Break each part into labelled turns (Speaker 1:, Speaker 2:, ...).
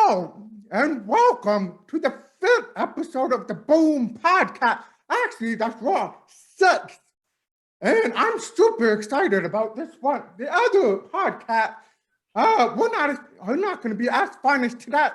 Speaker 1: Hello and welcome to the fifth episode of the Boom Podcast. Actually, that's wrong, sixth. And I'm super excited about this one. The other podcast, we're not going to be as fun as today.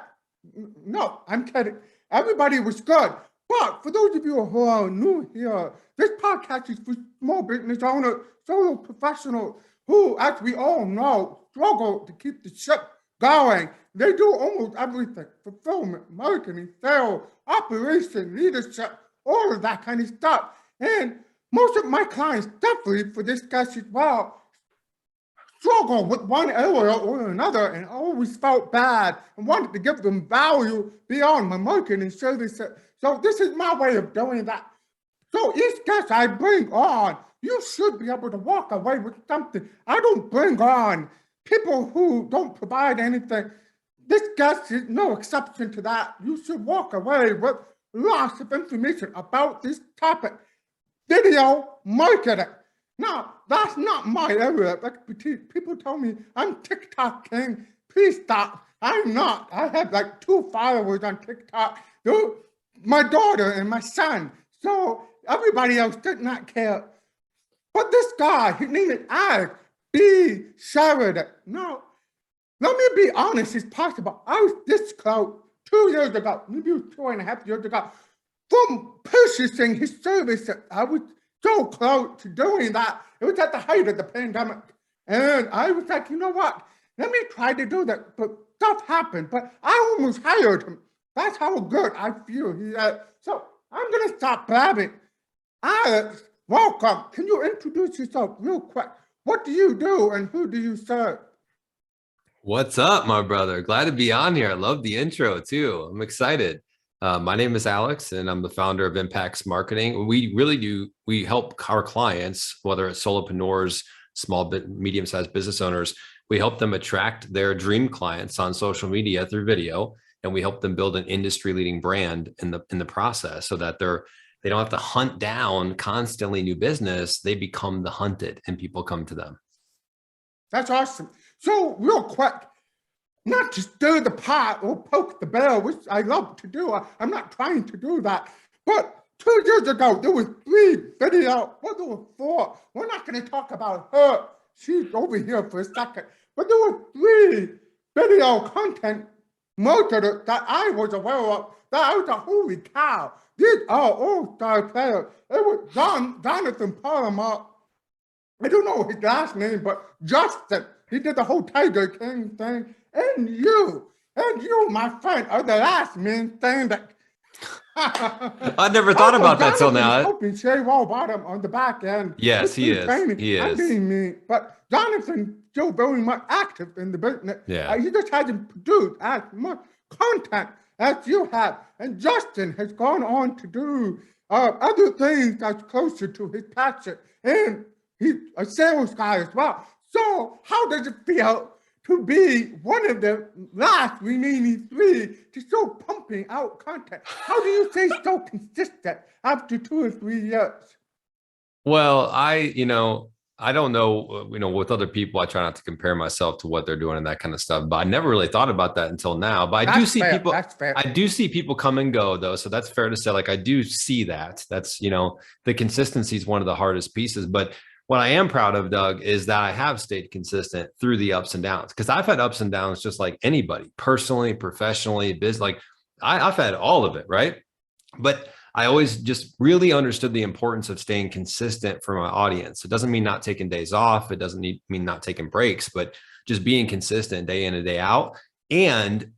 Speaker 1: No, I'm kidding. Everybody was good. But for those of you who are new here, this podcast is for small business owners, solo professionals who, as we all know, struggle to keep the ship going. They do almost everything: fulfillment, marketing, sales, operation, leadership, all of that kind of stuff. And most of my clients, definitely for this guest as well, struggle with one area or another and always felt bad and wanted to give them value beyond my marketing services. So this is my way of doing that. So each guest I bring on, you should be able to walk away with something. I don't bring on people who don't provide anything. This guest is no exception to that. You should walk away with lots of information about this topic: video marketing. Now, that's not my area of expertise. People tell me I'm TikTok king. Please stop. I'm not. I have like 2 followers on TikTok. My daughter and my son. So everybody else did not care. But this guy, his name is Alex B. Sheridan. Now, let me be honest as possible. I was this close 2 years ago, maybe 2.5 years ago, from purchasing his services. I was so close to doing that. It was at the height of the pandemic. And I was like, you know what? Let me try to do that. But stuff happened. But I almost hired him. That's how good I feel he is. So I'm going to stop blabbing. Alex, welcome. Can you introduce yourself real quick? What do you do and who do you serve?
Speaker 2: What's up, my brother? Glad to be on here. I love the intro too. I'm excited. My name is Alex, and I'm the founder of Impacts Marketing. We help our clients, whether it's solopreneurs, medium-sized business owners, we help them attract their dream clients on social media through video, and we help them build an industry-leading brand in the process, so that they don't have to hunt down constantly new business. They become the hunted, and people come to them.
Speaker 1: That's awesome. So real quick, not to stir the pot or poke the bear, which I love to do. I'm not trying to do that. But 2 years ago, there was 3 video. Well, there were 4. We're not going to talk about her. She's over here for a second. But there were 3 video content marketers that I was aware of that I was like, holy cow, these are all-star players. It was Jonathan Palmer. I don't know his last name, but Justin. He did the whole Tiger King thing. And you, my friend, are the last man standing.
Speaker 2: I never thought about that till now.
Speaker 1: Helping Shay Bottom on the back end.
Speaker 2: Yes, he is. He is.
Speaker 1: I'm being mean, but Jonathan's still very much active in the business.
Speaker 2: Yeah.
Speaker 1: He just hasn't produced as much content as you have. And Justin has gone on to do other things that's closer to his passion. And he's a sales guy as well. So how does it feel to be one of the last remaining 3 to still pumping out content? How do you stay so consistent after 2 or 3 years?
Speaker 2: Well, I don't know, with other people, I try not to compare myself to what they're doing and that kind of stuff, but I never really thought about that until now. But I do see people, I do see people come and go though. So that's fair to say, like, I do see that. That's, the consistency is one of the hardest pieces, but what I am proud of, Doug, is that I have stayed consistent through the ups and downs, because I've had ups and downs just like anybody, personally, professionally, like I've had all of it, right? But I always just really understood the importance of staying consistent for my audience. It doesn't mean not taking days off. It doesn't mean not taking breaks, but just being consistent day in and day out. And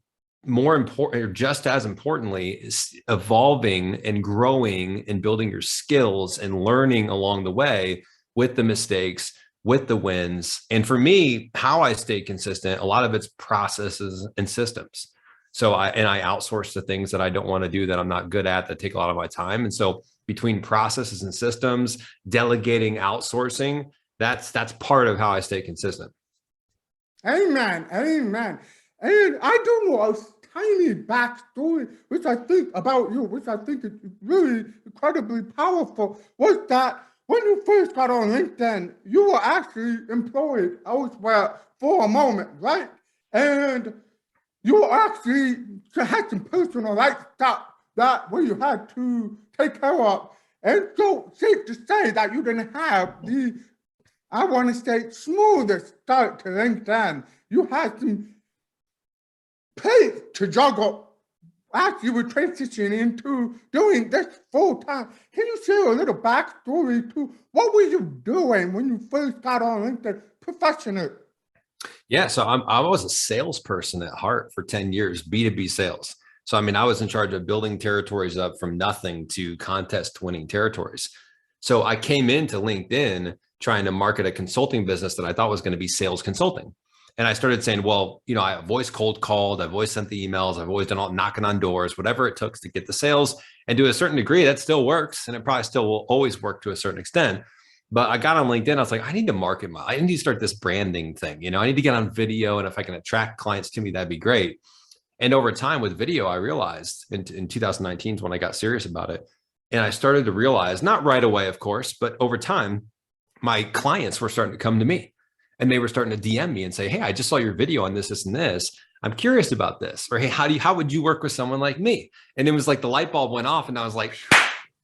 Speaker 2: more important, or just as importantly, is evolving and growing and building your skills and learning along the way, with the mistakes, with the wins. And for me, how I stay consistent, a lot of it's processes and systems. So I outsource the things that I don't want to do, that I'm not good at, that take a lot of my time. And so between processes and systems, delegating, outsourcing, that's part of how I stay consistent.
Speaker 1: Amen. Amen. And I do know a tiny backstory, which I think about you, which I think is really incredibly powerful, was that when you first got on LinkedIn, you were actually employed elsewhere for a moment, right? And you actually had some personal life stuff that where you had to take care of. And so safe to say that you didn't have the, I want to say, smoothest start to LinkedIn. You had some pace to juggle as you were transitioning into doing this full time. Can you share a little backstory to what were you doing when you first got on LinkedIn professionally?
Speaker 2: Yeah, so I was a salesperson at heart for 10 years, B2B sales. So, I mean, I was in charge of building territories up from nothing to contest winning territories. So I came into LinkedIn trying to market a consulting business that I thought was going to be sales consulting. And I started saying, well, you know, I've always cold called, I've always sent the emails, I've always done all knocking on doors, whatever it took to get the sales. And to a certain degree, that still works. And it probably still will always work to a certain extent. But I got on LinkedIn. I was like, I need to market I need to start this branding thing. You know, I need to get on video. And if I can attract clients to me, that'd be great. And over time with video, I realized in 2019 is when I got serious about it. And I started to realize, not right away, of course, but over time, my clients were starting to come to me and they were starting to DM me and say, hey, I just saw your video on this, this, and this. I'm curious about this. Or, hey, how would you work with someone like me? And it was like the light bulb went off and I was like,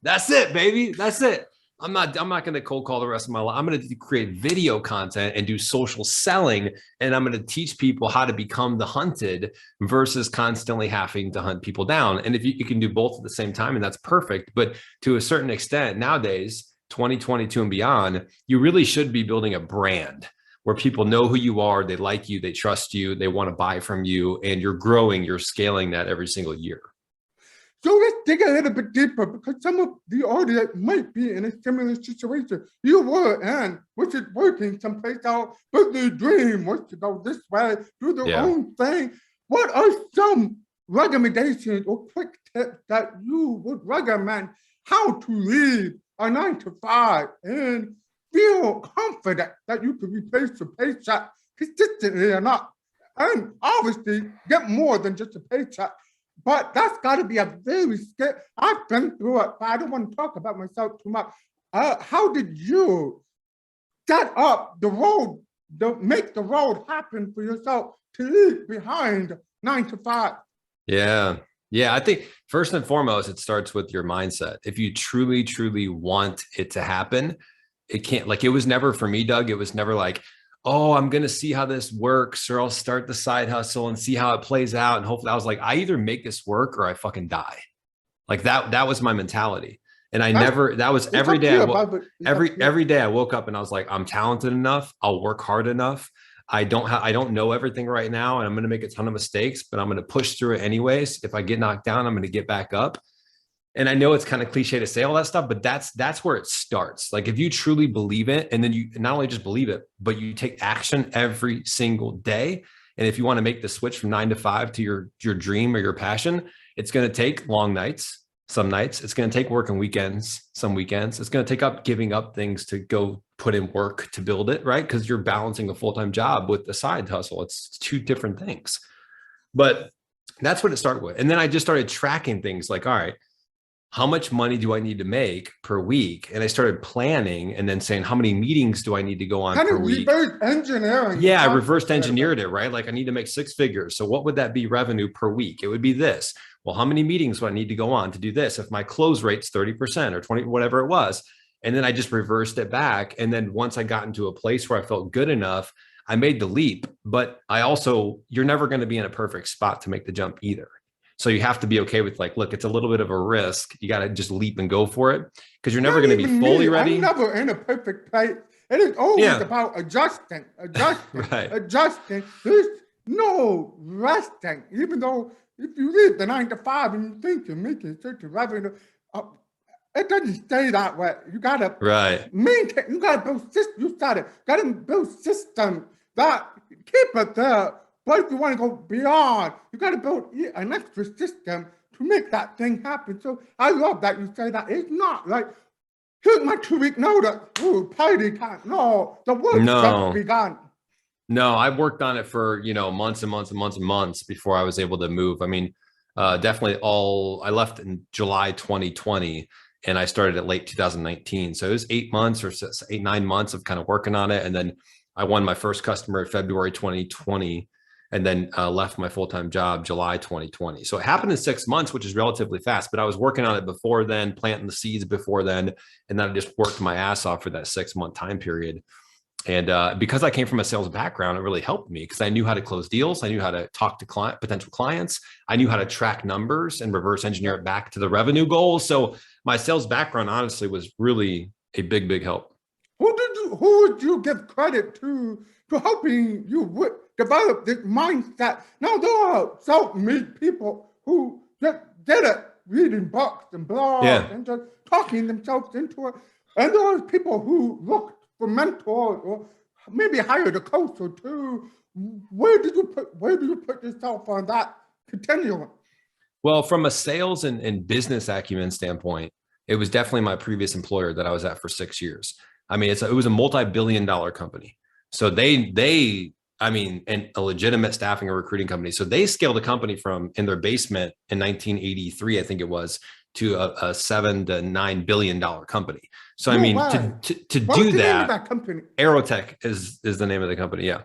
Speaker 2: that's it, baby. That's it. I'm not going to cold call the rest of my life. I'm going to create video content and do social selling. And I'm going to teach people how to become the hunted versus constantly having to hunt people down. And if you can do both at the same time, and that's perfect. But to a certain extent nowadays, 2022 and beyond, you really should be building a brand where people know who you are. They like you, they trust you, they want to buy from you, and you're growing, you're scaling that every single year.
Speaker 1: So let's dig a little bit deeper because some of the audience might be in a similar situation you were in, which is working someplace else, but the dream was to go this way, do their own thing. What are some recommendations or quick tips that you would recommend how to lead a 9-to-5 and feel confident that you can replace your paycheck consistently enough and obviously get more than just a paycheck? But that's got to be a very scary. I've been through it, but I don't want to talk about myself too much. How did you set up the road, make the road happen for yourself to leave behind 9-to-5?
Speaker 2: Yeah. I think first and foremost, it starts with your mindset. If you truly, truly want it to happen, it can't, like, it was never for me, Doug. It was never like, oh, I'm going to see how this works, or I'll start the side hustle and see how it plays out. And hopefully I was like, I either make this work or I fucking die. Like that was my mentality. And that was every day. Every day I woke up and I was like, I'm talented enough. I'll work hard enough. I don't know everything right now. And I'm going to make a ton of mistakes, but I'm going to push through it anyways. If I get knocked down, I'm going to get back up. And I know it's kind of cliche to say all that stuff, but that's where it starts. Like if you truly believe it, and then you not only just believe it, but you take action every single day. And if you want to make the switch from 9-to-5 to your dream or your passion, it's going to take long nights. Some nights it's going to take work on weekends, some weekends. It's going to take up giving up things to go put in work to build it, right? Because you're balancing a full-time job with the side hustle. It's two different things. But that's what it started with. And then I just started tracking things like, all right, how much money do I need to make per week? And I started planning and then saying, how many meetings do I need to go on per week?
Speaker 1: Reverse engineering.
Speaker 2: Yeah, I reversed engineered it, right? Like I need to make 6 figures. So what would that be revenue per week? It would be this. Well, how many meetings do I need to go on to do this? If my close rate's 30% or 20, whatever it was. And then I just reversed it back. And then once I got into a place where I felt good enough, I made the leap. But you're never going to be in a perfect spot to make the jump either. So you have to be okay with like, look, it's a little bit of a risk. You got to just leap and go for it because you're never going to be fully ready.
Speaker 1: I'm never in a perfect place. It is always about adjusting.
Speaker 2: Right.
Speaker 1: Adjusting. There's no resting. Even though if you leave the 9-to-5 and you think you're making certain revenue, it doesn't stay that way. You got to maintain. You got to build systems. You got to build systems that keep it there. But if you want to go beyond, you got to build an extra system to make that thing happen. So I love that you say that. It's not like, here's my 2-week notice. Ooh, party time. No, the work's just begun.
Speaker 2: No, I worked on it for, months and months and months and months before I was able to move. I mean, definitely I left in July 2020 and I started at late 2019. So it was 8 months or 8, 9 months of kind of working on it. And then I won my first customer in February 2020. and then left my full-time job July 2020. So it happened in 6 months, which is relatively fast, but I was working on it before then, planting the seeds before then. And then I just worked my ass off for that 6-month time period. And because I came from a sales background, it really helped me because I knew how to close deals. I knew how to talk to potential clients. I knew how to track numbers and reverse engineer it back to the revenue goals. So my sales background, honestly, was really a big, big help.
Speaker 1: Who would you give credit to helping you develop this mindset? Now, there are self-made people who just did it, reading books and blogs and just talking themselves into it. And there are people who looked for mentors or maybe hired a coach or two. Where do you put yourself on that continuum?
Speaker 2: Well, from a sales and business acumen standpoint, it was definitely my previous employer that I was at for 6 years. I mean, it was a multi-billion-dollar company. So and a legitimate staffing and recruiting company. So they scaled the company from in their basement in 1983, I think it was, to a $7 to $9 billion company. So, to do that company? Aerotech is the name of the company. Yeah.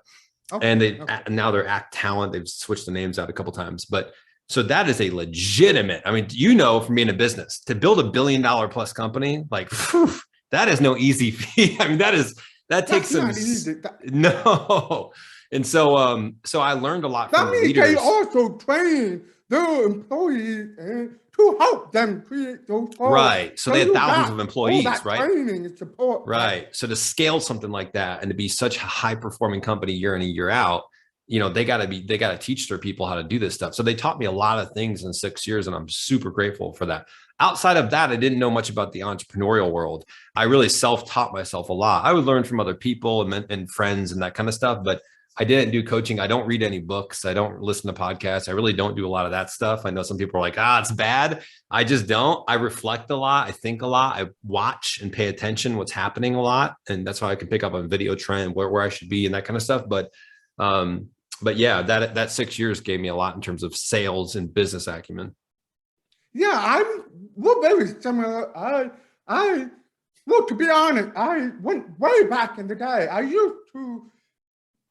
Speaker 2: Okay, and now they're Act Talent. They've switched the names out a couple of times, but so that is a legitimate, from being in business to build $1 billion plus company, like, that is no easy feat. That takes some, no. And so I learned a lot from leaders.
Speaker 1: They also train their employees to help them create those goals.
Speaker 2: Right. So they had thousands of employees, right?
Speaker 1: Training and support.
Speaker 2: Right. So to scale something like that and to be such a high performing company year in and year out, they got to teach their people how to do this stuff. So they taught me a lot of things in 6 years, and I'm super grateful for that. Outside of that, I didn't know much about the entrepreneurial world. I really self-taught myself a lot. I would learn from other people and friends and that kind of stuff, but I didn't do coaching. I don't read any books. I don't listen to podcasts. I really don't do a lot of that stuff. I know some people are like, it's bad. I just don't. I reflect a lot. I think a lot. I watch and pay attention what's happening a lot. And that's how I can pick up on video trend, where I should be and that kind of stuff. But yeah, that 6 years gave me a lot in terms of sales and business acumen.
Speaker 1: Yeah, we're very similar. Well, to be honest, I went way back in the day. I used to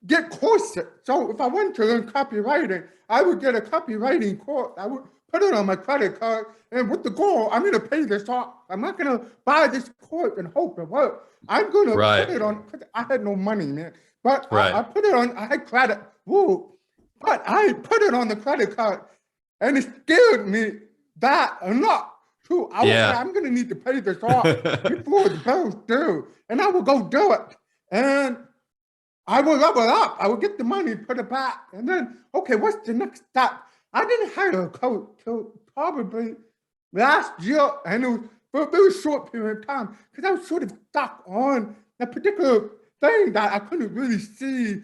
Speaker 1: get courses. So if I wanted to learn copywriting, I would get a copywriting course. I would put it on my credit card, and with the goal, I'm going to pay this off. I'm not going to buy this course and hope it works. I'm going to put it on, because I had no money, man. But I put it on, I had credit. But I put it on the credit card, and it scared me that enough. I'm going to need to pay this off before the bills due. And I will go do it. And I will level up. I will get the money, put it back. And then, okay, what's the next step? I didn't hire a coach till probably last year. And it was for a very short period of time because I was sort of stuck on a particular thing that I couldn't really see.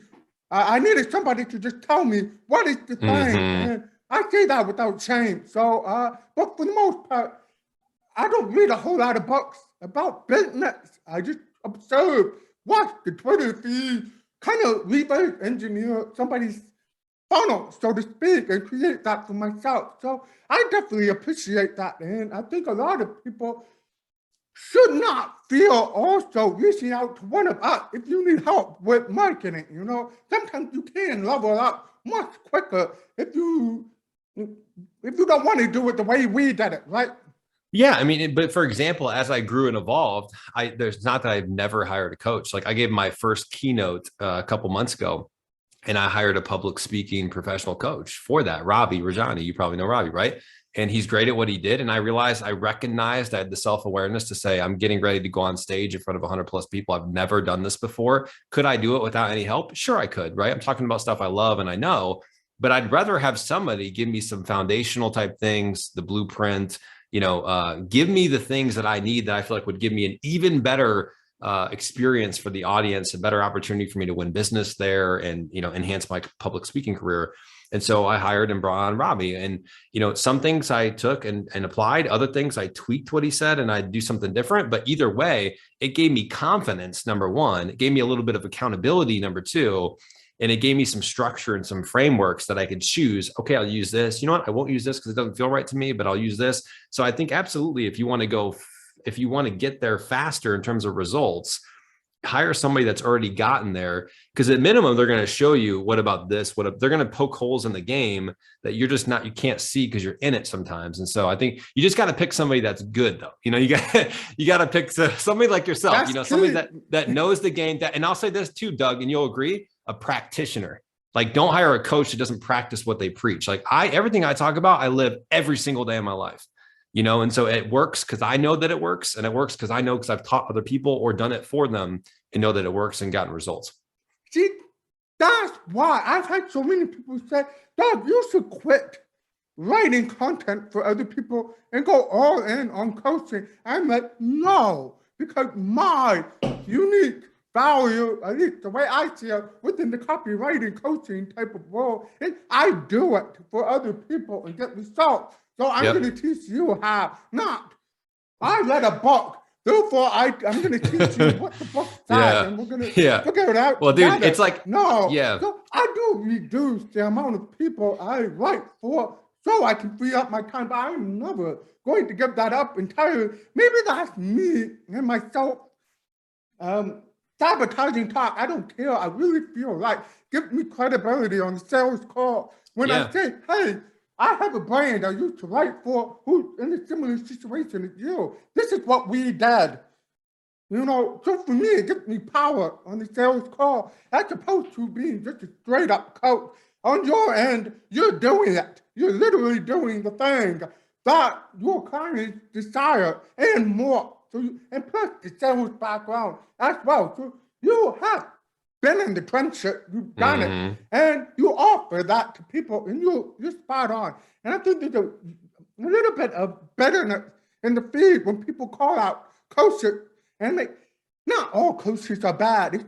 Speaker 1: I needed somebody to just tell me what is the thing. And I say that without shame. So, but for the most part, I don't read a whole lot of books about business. I just observe, watch the Twitter feed, kind of reverse engineer somebody's funnel, so to speak, and create that for myself. So I definitely appreciate that. And I think a lot of people should not feel also reaching out to one of us if you need help with marketing. Sometimes you can level up much quicker if you don't want to do it the way we did it, right?
Speaker 2: Yeah, but for example, as I grew and evolved, there's not that I've never hired a coach. Like I gave my first keynote a couple months ago, and I hired a public speaking professional coach for that, Ravi Rajani. You probably know Ravi, right? And he's great at what he did. And I recognized I had the self-awareness to say, I'm getting ready to go on stage in front of 100 plus people. I've never done this before. Could I do it without any help? Sure, I could, right? I'm talking about stuff I love and I know, but I'd rather have somebody give me some foundational type things, the blueprint, give me the things that I need that I feel like would give me an even better experience for the audience, a better opportunity for me to win business there and, enhance my public speaking career. And so I hired and brought on Robbie, and, some things I took and applied, other things I tweaked what he said and I'd do something different. But either way, it gave me confidence. Number one, it gave me a little bit of accountability. Number two, and it gave me some structure and some frameworks that I could choose. Okay, I'll use this. You know what? I won't use this because it doesn't feel right to me, but I'll use this. So I think absolutely, if you want to get there faster in terms of results, hire somebody that's already gotten there, because at minimum they're going to show you what about this, they're going to poke holes in the game that you're just not, you can't see because you're in it sometimes. And so I think you just got to pick somebody that's good though. You got to pick somebody like yourself,
Speaker 1: That's
Speaker 2: somebody that knows the game, and I'll say this too, Doug, and you'll agree, a practitioner. Like, don't hire a coach that doesn't practice what they preach. Like everything I talk about, I live every single day of my life. And so it works because I know that it works, and it works because I know, because I've taught other people or done it for them and know that it works and gotten results.
Speaker 1: See, that's why I've had so many people say, Doug, you should quit writing content for other people and go all in on coaching. I'm like, no, because my unique value, at least the way I see it, within the copywriting coaching type of role, is I do it for other people and get results. So I'm going to teach you how, not I read a book, therefore I'm going to teach you what the book says, and we're going to figure it out.
Speaker 2: Well,
Speaker 1: together.
Speaker 2: Dude, it's like,
Speaker 1: no, so I do reduce the amount of people I write for so I can free up my time, but I'm never going to give that up entirely. Maybe that's me and myself sabotaging talk. I don't care. I really feel like give me credibility on the sales call when I say, hey, I have a brand I used to write for who's in a similar situation as you. This is what we did. So for me, it gives me power on the sales call as opposed to being just a straight up coach. On your end, you're doing it. You're literally doing the thing that your clients desire and more. And plus the sales background as well. So you have been in the trenches, you've done it, and you offer that to people, and you're spot on. And I think there's a little bit of bitterness in the feed when people call out coaches, and not all coaches are bad.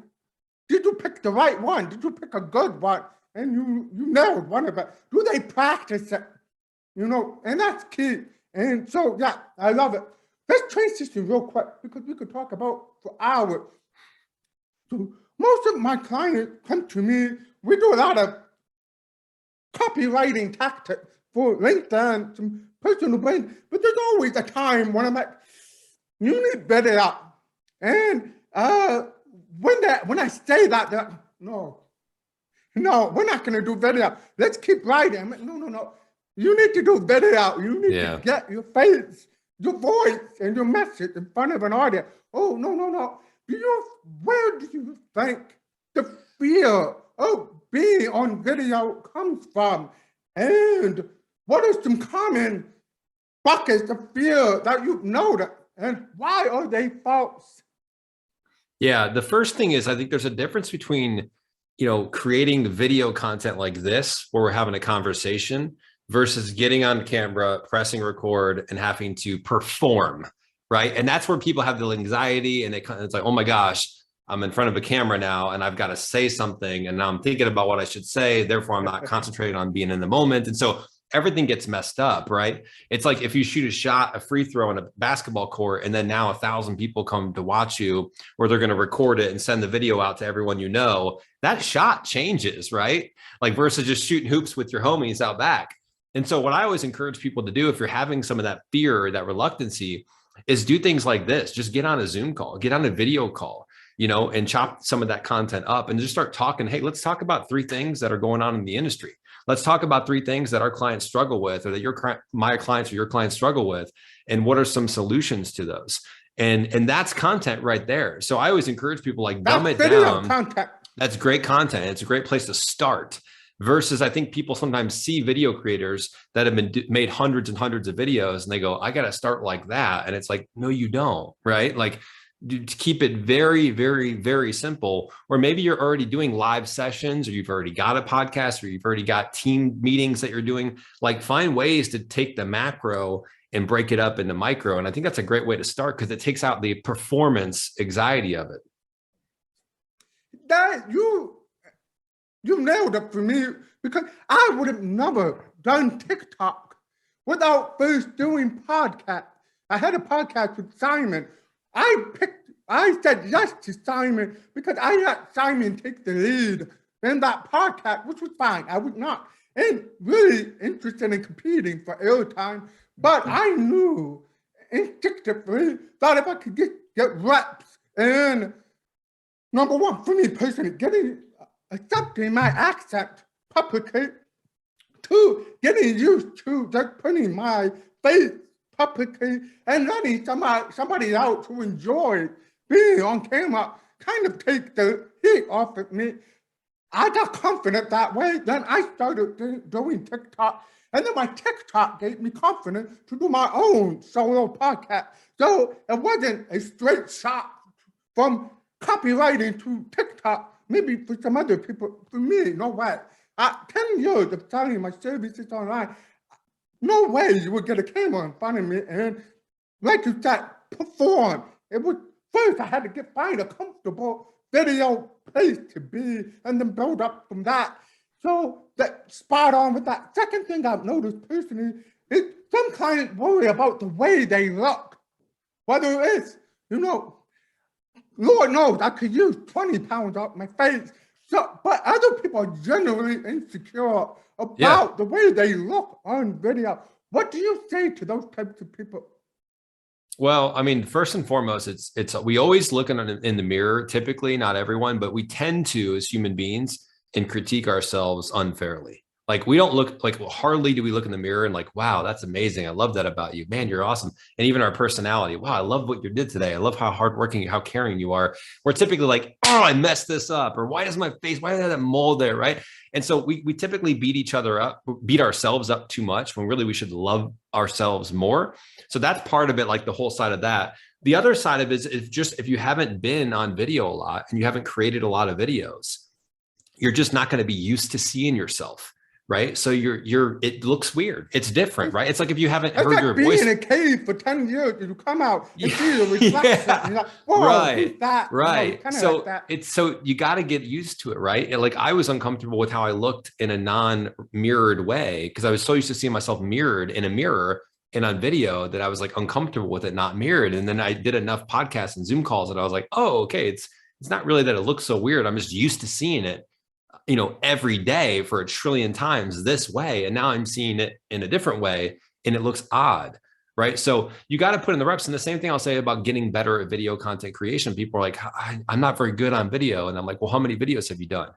Speaker 1: Did you pick the right one? Did you pick a good one? And you nailed one of it. Do they practice it? And that's key. And so, yeah, I love it. Let's transition real quick because we could talk about for hours. So most of my clients come to me. We do a lot of copywriting tactics for LinkedIn, some personal brand, but there's always a time when I'm like, you need video. And when I say that, no, we're not going to do video. Let's keep writing. I'm like, no. You need to do video. You need to get your face, your voice, and your message in front of an audience. Oh, no. Where do you think the fear of being on video comes from? And what are some common buckets of fear that you've noticed? And why are they false?
Speaker 2: Yeah, the first thing is, I think there's a difference between, creating video content like this, where we're having a conversation, versus getting on camera, pressing record, and having to perform, right? And that's where people have the anxiety, and it's like, oh my gosh, I'm in front of a camera now, and I've got to say something, and now I'm thinking about what I should say. Therefore, I'm not concentrating on being in the moment. And so everything gets messed up, right? It's like if you shoot a free throw on a basketball court, and then now 1,000 people come to watch you, or they're going to record it and send the video out to everyone that shot changes, right? Like versus just shooting hoops with your homies out back. And so what I always encourage people to do, if you're having some of that fear, that reluctancy, is do things like this. Just get on a Zoom call, get on a video call, and chop some of that content up and just start talking. Hey, let's talk about 3 things that are going on in the industry. Let's talk about 3 things that our clients struggle with, or that my clients or your clients struggle with, and what are some solutions to those? And that's content right there. So I always encourage people, like, dumb it down.
Speaker 1: Content.
Speaker 2: That's great content. It's a great place to start. Versus, I think people sometimes see video creators that have been made hundreds and hundreds of videos, and they go, I got to start like that. And it's like, no, you don't, right? Like, to keep it very, very, very simple. Or maybe you're already doing live sessions, or you've already got a podcast, or you've already got team meetings that you're doing. Like, find ways to take the macro and break it up into micro. And I think that's a great way to start, because it takes out the performance anxiety of it.
Speaker 1: That you nailed it for me, because I would have never done TikTok without first doing podcast. I had a podcast with Simon. I said yes to Simon because I let Simon take the lead in that podcast, which was fine. I was not really interested in competing for airtime, but I knew instinctively that if I could get reps in Number one, for me personally, accepting my accent publicly. Two, getting used to just putting my face publicly and letting somebody else who enjoys being on camera kind of take the heat off of me. I got confident that way. Then I started doing TikTok. And then my TikTok gave me confidence to do my own solo podcast. So it wasn't a straight shot from copywriting to TikTok. Maybe for some other people, for me, no way. 10 years of selling my services online, no way you would get a camera in front of me and, like you said, perform. It was first I had to find a comfortable video place to be and then build up from that. So that spot on with that. Second thing I've noticed personally is some clients worry about the way they look. Whether it's, Lord knows I could use 20 pounds off my face. So, but other people are generally insecure about the way they look on video. What do you say to those types of people?
Speaker 2: Well, I mean, first and foremost, it's we always look in the mirror, typically, not everyone, but we tend to, as human beings, and critique ourselves unfairly. Like we don't look like, hardly do we look in the mirror and like, wow, that's amazing. I love that about you, man, you're awesome. And even our personality, wow, I love what you did today. I love how hardworking, how caring you are. We're typically like, oh, I messed this up, or why does my face, why did that mold there, right? And so we typically beat ourselves up too much when really we should love ourselves more. So that's part of it, like the whole side of that. The other side of it is just if you haven't been on video a lot and you haven't created a lot of videos, you're just not going to be used to seeing yourself. Right. So it looks weird. It's different, right? It's like if you haven't heard your voice
Speaker 1: in a cave for 10 years, you come out and see the reflection. Yeah. You're like, whoa,
Speaker 2: right.
Speaker 1: That?
Speaker 2: Right. So so you got to get used to it. Right. And like I was uncomfortable with how I looked in a non-mirrored way because I was so used to seeing myself mirrored in a mirror and on video that I was like uncomfortable with it not mirrored. And then I did enough podcasts and Zoom calls that I was like, oh, okay, it's not really that it looks so weird. I'm just used to seeing it, every day for a trillion times this way. And now I'm seeing it in a different way and it looks odd, right? So you got to put in the reps. And the same thing I'll say about getting better at video content creation. People are like, I'm not very good on video. And I'm like, well, how many videos have you done?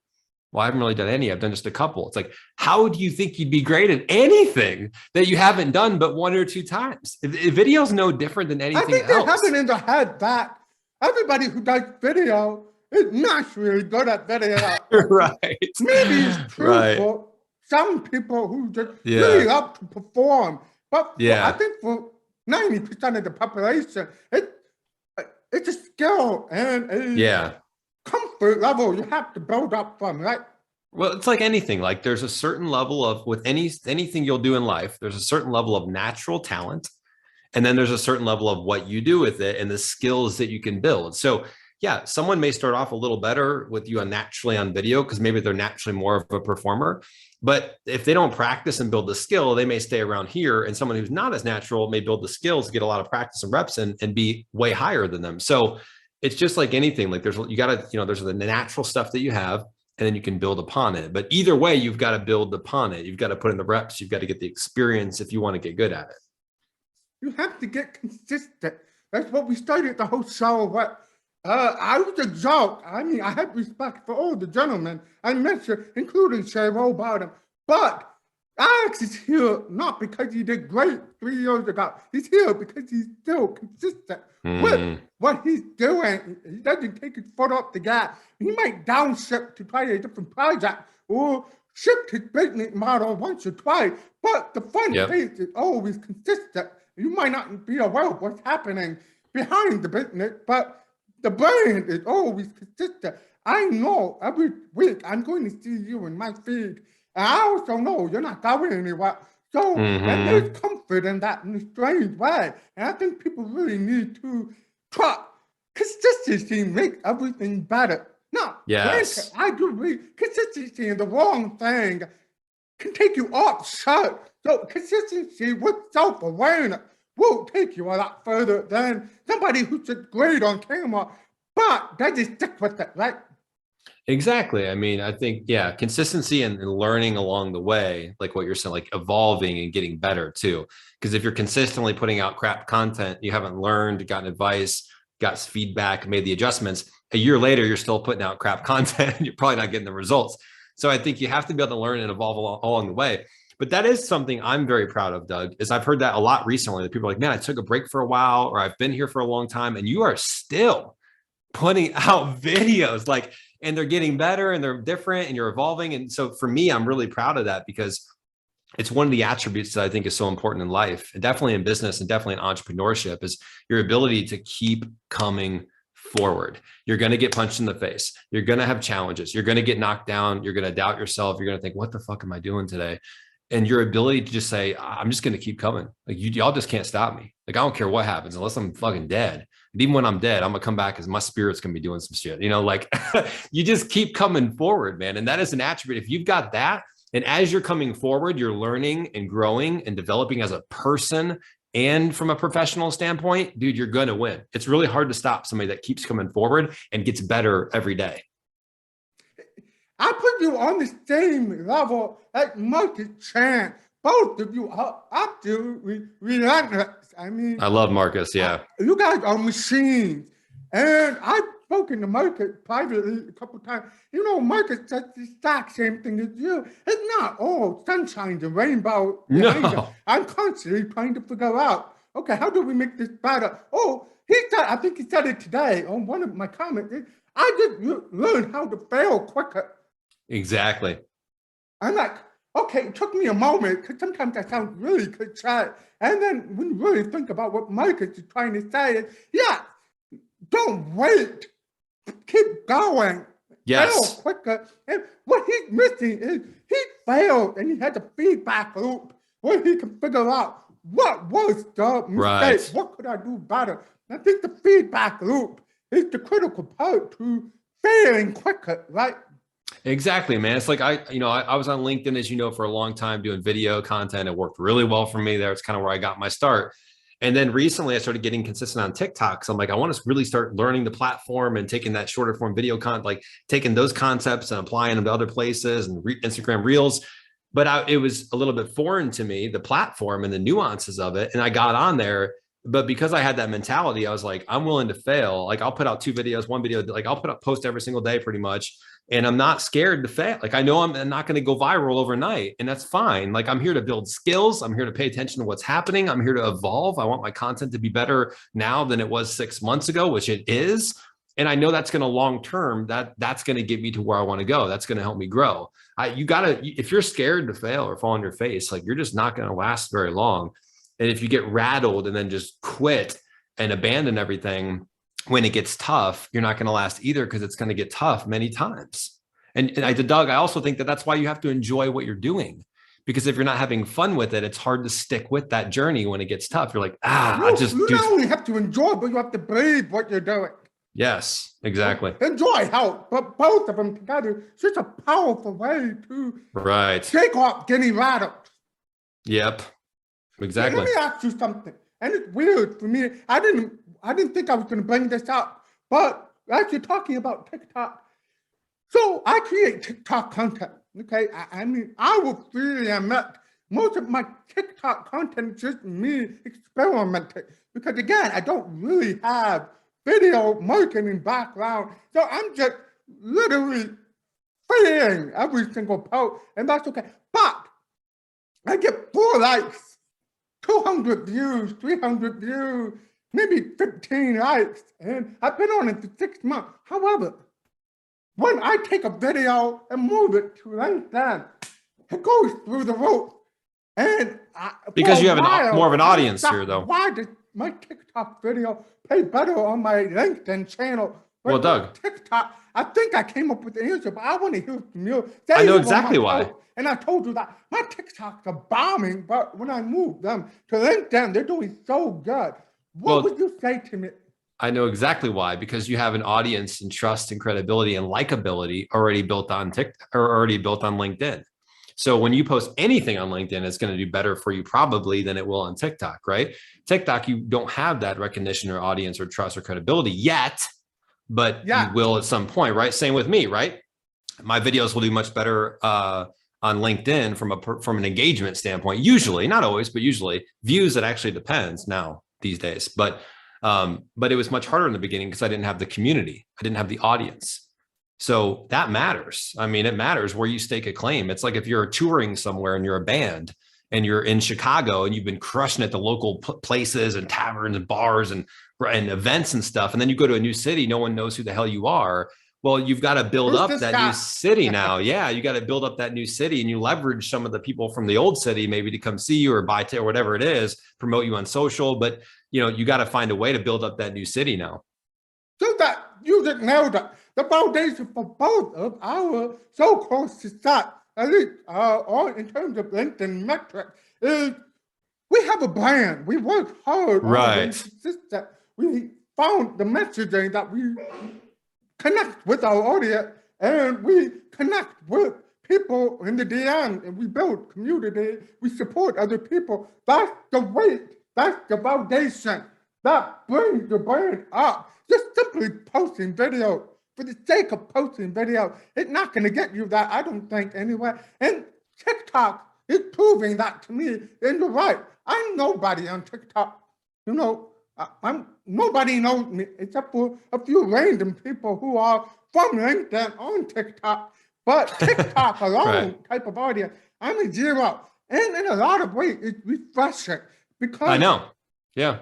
Speaker 2: Well, I haven't really done any. I've done just a couple. It's like, how do you think you'd be great at anything that you haven't done but one or two times? If video's no different than anything else.
Speaker 1: I think they have it in their head that everybody who does video is naturally good at video.
Speaker 2: Right.
Speaker 1: Maybe it's true for some people who just really love to perform. But I think for 90% of the population, it's a skill and a comfort level you have to build up from, right?
Speaker 2: Well, it's like anything. Like there's a certain level of, with anything you'll do in life, there's a certain level of natural talent. And then there's a certain level of what you do with it and the skills that you can build. So yeah, someone may start off a little better with you naturally on video because maybe they're naturally more of a performer. But if they don't practice and build the skill, they may stay around here. And someone who's not as natural may build the skills, get a lot of practice and reps and be way higher than them. So it's just like anything. Like there's the natural stuff that you have, and then you can build upon it. But either way, you've got to build upon it. You've got to put in the reps. You've got to get the experience if you want to get good at it.
Speaker 1: You have to get consistent. That's what we started the whole show. I was a joke. I mean, I had respect for all the gentlemen I mentioned, including Cheryl Bottom. But Alex is here not because he did great 3 years ago. He's here because he's still consistent with what he's doing. He doesn't take his foot off the gas. He might downshift to try a different project or shift his business model once or twice. But the front face is always consistent. You might not be aware of what's happening behind the business, but the brand is always consistent. I know every week I'm going to see you in my feed. And I also know you're not going anywhere. So and there's comfort in that in a strange way. And I think people really need to try. Consistency makes everything better. Now, I do agree. Consistency in the wrong thing can take you off short. So consistency with self-awareness will take you a lot further than somebody who's just great on camera, but they just stick with it, right?
Speaker 2: Exactly. I mean, I think, consistency and learning along the way, like what you're saying, like evolving and getting better too. Because if you're consistently putting out crap content, you haven't learned, gotten advice, got feedback, made the adjustments, a year later, you're still putting out crap content. You're probably not getting the results. So I think you have to be able to learn and evolve along the way. But that is something I'm very proud of, Doug, is I've heard that a lot recently. That people are like, man, I took a break for a while, or I've been here for a long time, and you are still putting out videos, like, and they're getting better and they're different and you're evolving. And so for me, I'm really proud of that, because it's one of the attributes that I think is so important in life, and definitely in business and definitely in entrepreneurship, is your ability to keep coming forward. You're going to get punched in the face. You're going to have challenges. You're going to get knocked down. You're going to doubt yourself. You're going to think, what the fuck am I doing today? And your ability to just say, I'm just going to keep coming. Like, y'all just can't stop me. Like, I don't care what happens unless I'm fucking dead. And even when I'm dead, I'm going to come back because my spirit's going to be doing some shit. You know, like you just keep coming forward, man. And that is an attribute. If you've got that, and as you're coming forward, you're learning and growing and developing as a person and from a professional standpoint, dude, you're going to win. It's really hard to stop somebody that keeps coming forward and gets better every day.
Speaker 1: I put you on the same level as Marcus Chan. Both of you are absolutely relentless. I mean,
Speaker 2: I love Marcus. Yeah.
Speaker 1: You guys are machines. And I've spoken to Marcus privately a couple of times. You know, Marcus says the exact same thing as you. It's not all sunshine and rainbow.
Speaker 2: No.
Speaker 1: I'm constantly trying to figure out, okay, how do we make this better? Oh, I think he said it today on one of my comments. I just learned how to fail quicker.
Speaker 2: Exactly.
Speaker 1: I'm like, okay, it took me a moment, because sometimes I sound really cliche. And then when you really think about what Marcus is trying to say is, yeah, don't wait. Keep going.
Speaker 2: Yes.
Speaker 1: Fail quicker. And what he's missing is he failed and he had a feedback loop where he can figure out what was the mistake,
Speaker 2: right.
Speaker 1: What could I do better? I think the feedback loop is the critical part to failing quicker, right?
Speaker 2: Exactly, man. It's like, I was on LinkedIn, as you know, for a long time doing video content. It worked really well for me there. It's kind of where I got my start. And then recently I started getting consistent on TikTok. So I'm like, I want to really start learning the platform and taking that shorter form video content, like taking those concepts and applying them to other places and Instagram Reels. But it was a little bit foreign to me, the platform and the nuances of it. And I got on there. But because I had that mentality, I was like, I'm willing to fail. Like, I'll put out 2 videos, 1 video, like I'll post every single day pretty much. And I'm not scared to fail. Like, I know I'm not going to go viral overnight, and that's fine. Like, I'm here to build skills. I'm here to pay attention to what's happening. I'm here to evolve. I want my content to be better now than it was 6 months ago, which it is. And I know that's going to long-term, that's going to get me to where I want to go. That's going to help me grow. If you're scared to fail or fall on your face, like, you're just not going to last very long. And if you get rattled and then just quit and abandon everything when it gets tough, you're not going to last either, because it's going to get tough many times. And Doug, I also think that that's why you have to enjoy what you're doing, because if you're not having fun with it, it's hard to stick with that journey when it gets tough. You're like,
Speaker 1: you not only have to enjoy, but you have to believe what you're doing.
Speaker 2: Yes, exactly.
Speaker 1: Enjoy help, but both of them together, it's just a powerful way to take off getting rattled.
Speaker 2: Yep. Exactly.
Speaker 1: Let me ask you something. And it's weird for me. I didn't think I was going to bring this up, but as you're talking about TikTok, so I create TikTok content. Okay, I mean, I will freely admit most of my TikTok content is just me experimenting, because again, I don't really have video marketing background, so I'm just literally saying every single post, and that's okay. But I get 4 likes. 200 views, 300 views, maybe 15 likes, and I've been on it for 6 months. However, when I take a video and move it to LinkedIn, it goes through the roof. And
Speaker 2: because you have more of an audience here, though.
Speaker 1: Why did my TikTok video pay better on my LinkedIn channel?
Speaker 2: Well, Doug,
Speaker 1: TikTok, I think I came up with the answer, but I want to hear from you.
Speaker 2: I know exactly why.
Speaker 1: And I told you that my TikToks are bombing, but when I move them to LinkedIn, they're doing so good. What would you say to me?
Speaker 2: I know exactly why, because you have an audience and trust and credibility and likability already built on TikTok, or already built on LinkedIn. So when you post anything on LinkedIn, it's going to do better for you probably than it will on TikTok, right? TikTok, you don't have that recognition or audience or trust or credibility yet, but you will at some point, right? Same with me, right? My videos will do much better on LinkedIn from an engagement standpoint. Usually, not always, but usually. Views, it actually depends now these days. But But it was much harder in the beginning because I didn't have the community. I didn't have the audience. So that matters. I mean, it matters where you stake a claim. It's like if you're touring somewhere and you're a band and you're in Chicago and you've been crushing at the local places and taverns and bars and events and stuff. And then you go to a new city, no one knows who the hell you are. Well, you've got to build up that new city now. Yeah, you got to build up that new city, and you leverage some of the people from the old city maybe to come see you or buy or whatever it is, promote you on social. But you got to find a way to build up that new city now.
Speaker 1: So that you just nailed it. The foundation for both of our so-called success, at least in terms of LinkedIn metrics, is we have a brand. We work hard.
Speaker 2: Right.
Speaker 1: We found the messaging that we connect with our audience, and we connect with people in the DM, and we build community. We support other people. That's the weight. That's the foundation that brings the brand up. Just simply posting video for the sake of posting video, it's not going to get you that, I don't think, anyway. And TikTok is proving that to me. And you're right. I'm nobody on TikTok. Nobody knows me except for a few random people who are from LinkedIn on TikTok. But TikTok alone type of audience, I'm a zero. And in a lot of ways, it's refreshing because
Speaker 2: I know. Yeah.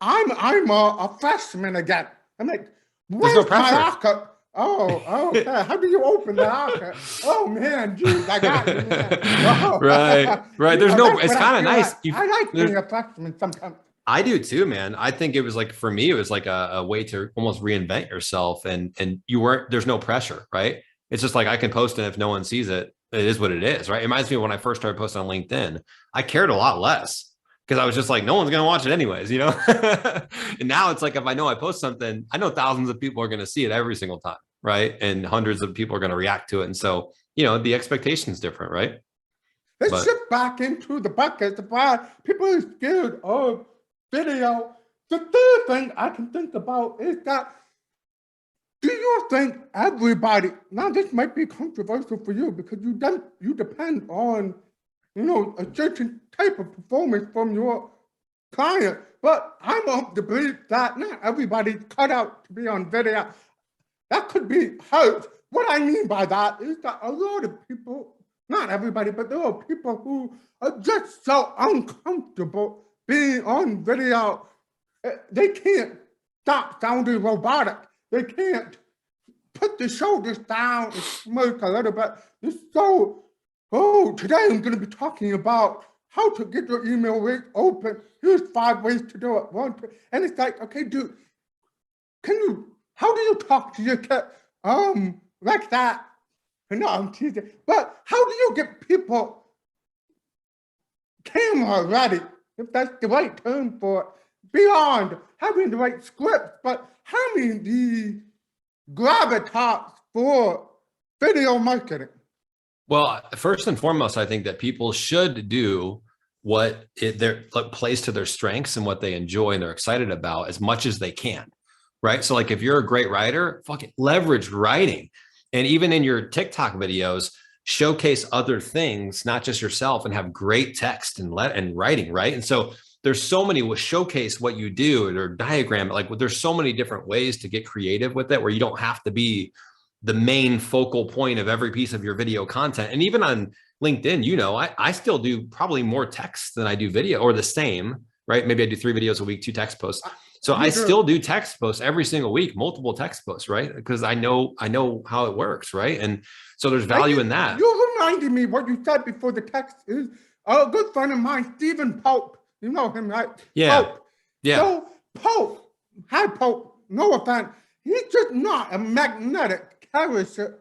Speaker 1: I'm a freshman again. I'm like,
Speaker 2: there's no pressure.
Speaker 1: Oh, okay. How do you open the locker? Oh man, geez, I got you, man. Oh.
Speaker 2: Right. There's it's kind of nice.
Speaker 1: I like being a freshman sometimes.
Speaker 2: I do too, man. I think it was like, for me, it was like a way to almost reinvent yourself, and there's no pressure, right? It's just like, I can post, and if no one sees it, it is what it is, right? It reminds me of when I first started posting on LinkedIn, I cared a lot less because I was just like, no one's going to watch it anyways, And now it's like, if I know I post something, I know thousands of people are going to see it every single time, right? And hundreds of people are going to react to it. And so, the expectation is different, right?
Speaker 1: Let's shift back into the bucket. People are scared of video. The third thing I can think about is that, do you think everybody, now this might be controversial for you because you depend on, a certain type of performance from your client, but I'm of the belief that not everybody's cut out to be on video. That could be hurt. What I mean by that is that a lot of people, not everybody, but there are people who are just so uncomfortable being on video. They can't stop sounding robotic. They can't put the shoulders down and smirk a little bit. Today I'm going to be talking about how to get your email list open. Here's 5 ways to do it. And it's like, okay, dude, how do you talk to your kid like that? No, I'm teasing. But how do you get people camera ready, if that's the right term for it, beyond having the right script, but having the gravitas for video marketing?
Speaker 2: Well, first and foremost, I think that people should do what plays to their strengths and what they enjoy and they're excited about as much as they can, right? So like, if you're a great writer, fucking leverage writing. And even in your TikTok videos, showcase other things, not just yourself, and have great text and writing, right? And so there's so many, showcase what you do or diagram, like there's so many different ways to get creative with it, where you don't have to be the main focal point of every piece of your video content. And even on LinkedIn, I still do probably more text than I do video, or the same, right? Maybe I do 3 videos a week, 2 text posts. So I still do text posts every single week, multiple text posts, right? Because I know how it works, right? And so there's value in that.
Speaker 1: You reminded me what you said before the text is a good friend of mine, Stephen Pope. You know him, right?
Speaker 2: Yeah.
Speaker 1: Pope.
Speaker 2: Yeah.
Speaker 1: So Pope, no offense, he's just not a magnetic character